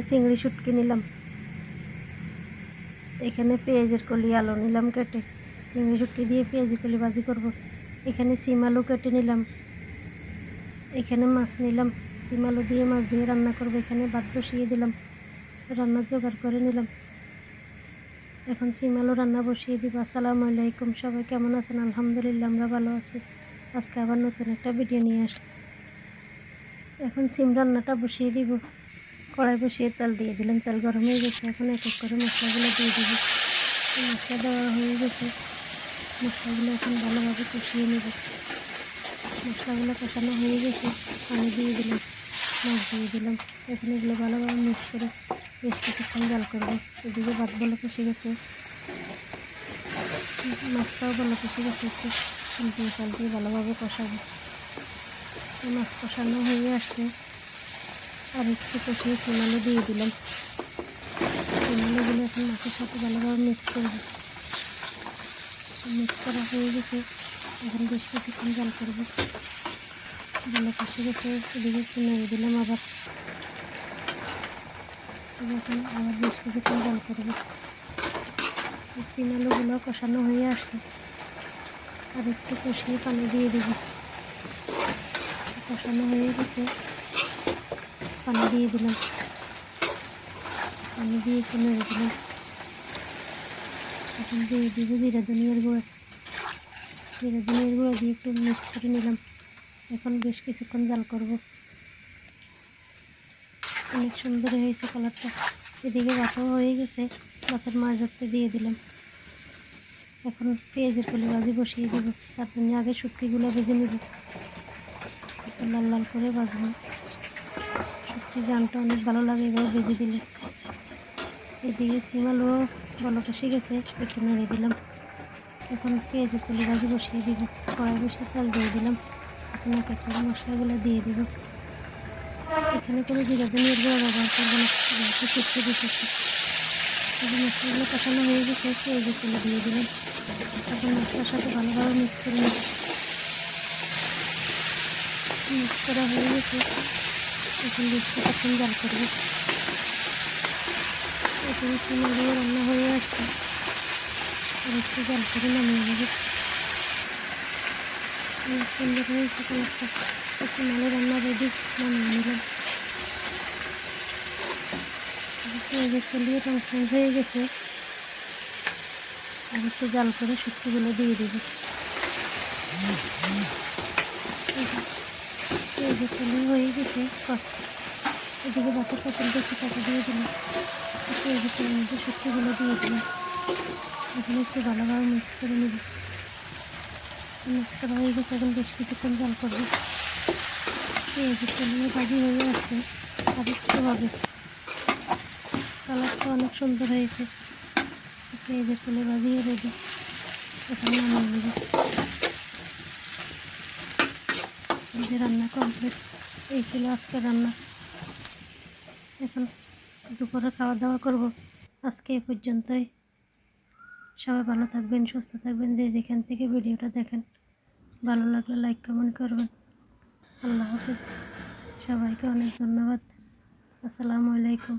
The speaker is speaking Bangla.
চিংড়ি শুটকি নিলাম, এখানে পেঁয়াজের কলি আলু নিলাম কেটে, চিংড়ি শুটকি দিয়ে পেঁয়াজের কলি ভাজি করব। এখানে সিম আলু কেটে নিলাম, এখানে মাছ নিলাম, সিম আলু দিয়ে মাছ দিয়ে রান্না করব। এখানে ভাত বসিয়ে দিলাম, রান্নার জোগাড় করে নিলাম। এখন সিম আলু রান্না বসিয়ে দিব। আসসালামু আলাইকুম, সবাই কেমন আছেন? আলহামদুলিল্লাহ আমরা ভালো আছি। আজকে আবার নতুন একটা ভিডিও নিয়ে আসলাম। এখন সিম রান্নাটা বসিয়ে দিব। কড়াই বসিয়ে তেল দিয়ে দিলাম, তেল গরম হয়ে গেছে। এখন এক এক করে মশলাগুলো দিয়ে দিব। মশলা দেওয়া হয়ে গেছে, মশলাগুলো এখন ভালোভাবে কষিয়ে নেব। মশলাগুলো কষানো হয়ে গেছে, পানি দিয়ে দিলাম, মাছ দিয়ে দিলাম। এখন এগুলো ভালোভাবে মিক্স করে বেশ কিছুক্ষণ জাল করবো। এদিকে ভাত ভালো কষে গেছে, মাছটাও ভালো কষে গেছে। একটু উল্টিয়ে পাল্টিয়ে ভালোভাবে কষাবো। মাছ কষানো হয়ে আসছে, আর একটু কষিয়ে সিম আলু দিয়ে দিলাম। সিম আলুগুলো এখন মাছের সাথে ভালোভাবে মিক্স করবো। মিক্স করা হয়ে গেছে, এখন বেশ কিছুক্ষণ জাল করবো। ভালো কষে গেছে, এদিকে একটু নেড়ে দিলাম আবার। এখন আবার বেশ কিছুক্ষণ জাল করবো। সিম আলুগুলো কষানো হয়ে আসছে, আর একটু কষিয়ে পানি দিয়ে দেবো। কষানো হয়ে গেছে, পানি দিয়ে দিলাম, পানি দিয়ে একটু নেড়ে দিলাম। এখন দিয়ে দিব জিরা ধনিয়ার গুঁড়ো। জিরা ধনিয়ার গুঁড়ো দিয়ে একটু মিক্স করে নিলাম। এখন বেশ কিছুক্ষণ জাল করব। অনেক সুন্দর হয়েছে কালারটা। এদিকে ভাতও হয়ে গেছে, ভাতের মাছ ধরতে দিয়ে দিলাম। এখন পেঁয়াজের কলি ভাজি বসিয়ে দিব। তার জন্য আগে শুটকিগুলো ভেজে নেব, একটু লাল লাল করে ভাজবো। শুটকির জানটা অনেক ভালো লাগে এভাবে ভেজে দিলে। এদিকে সিম আলুও ভালো কষে গেছে, একটু নেড়ে দিলাম। এখন পেঁয়াজের কলি ভাজি বসিয়ে দিব। কড়াই বসিয়ে তেল দিয়ে দিলাম। এখন এক এক করে মশলাগুলো দিয়ে দিব। এখানে কোনো জিরা ধনিয়ার গুঁড়ো ব্যবহার করবো না, যেহেতু শুটকি দিতেছি। মশলাগুলো কষানো হয়ে গেছে, পেঁয়াজের কলি দিয়ে দিলাম। এখন মশলার সাথে ভালোভাবে মিক্স করে নেব। মিক্স করা হয়ে গেছে, এখন বেশ কিছুক্ষণ জাল করবো। এখানে সিম আলু রান্না হয়ে আসছে, আর একটু জাল করে নামিয়ে নেব। অনেক সুন্দর হয়েছে কালারটা। সিম আলু রান্না রেডি, নামিয়ে নিলাম। পেঁয়াজের কলিও রং চেঞ্জ হয়ে গেছে, আর একটু জাল করে শুটকিগুলো দিয়ে দেব। পেঁয়াজের কলি হয়ে গেছে, এদিকে ভাতের পাতিল দেখে টাকা দিয়ে দিলাম। পেঁয়াজের কলির মধ্যে শুটকিগুলো দিয়ে দিলাম। এখন একটু ভালোভাবে মিক্স করে নেব। মিক্স করা হয়ে গেছে, এখন বেশ কিছুক্ষণ জাল করবো। পেঁয়াজের কলি ভাজি হয়ে আসছে, আর একটু হবে। কালারটা অনেক সুন্দর হয়েছে। পেঁয়াজের কলি ভাজিও রেডি, এখন নামিয়ে নেব। যে রান্না কমপ্লিট, এই ছিল আজকে রান্না। এখন দুপুরে খাওয়া দাওয়া করব। আজকে এ পর্যন্তই। সবাই ভালো থাকবেন, সুস্থ থাকবেন। যে যেখান থেকে ভিডিওটা দেখেন, ভালো লাগলে লাইক কমেন্ট করবেন। আল্লাহ হাফেজ, সবাইকে অনেক ধন্যবাদ। আসসালামু আলাইকুম।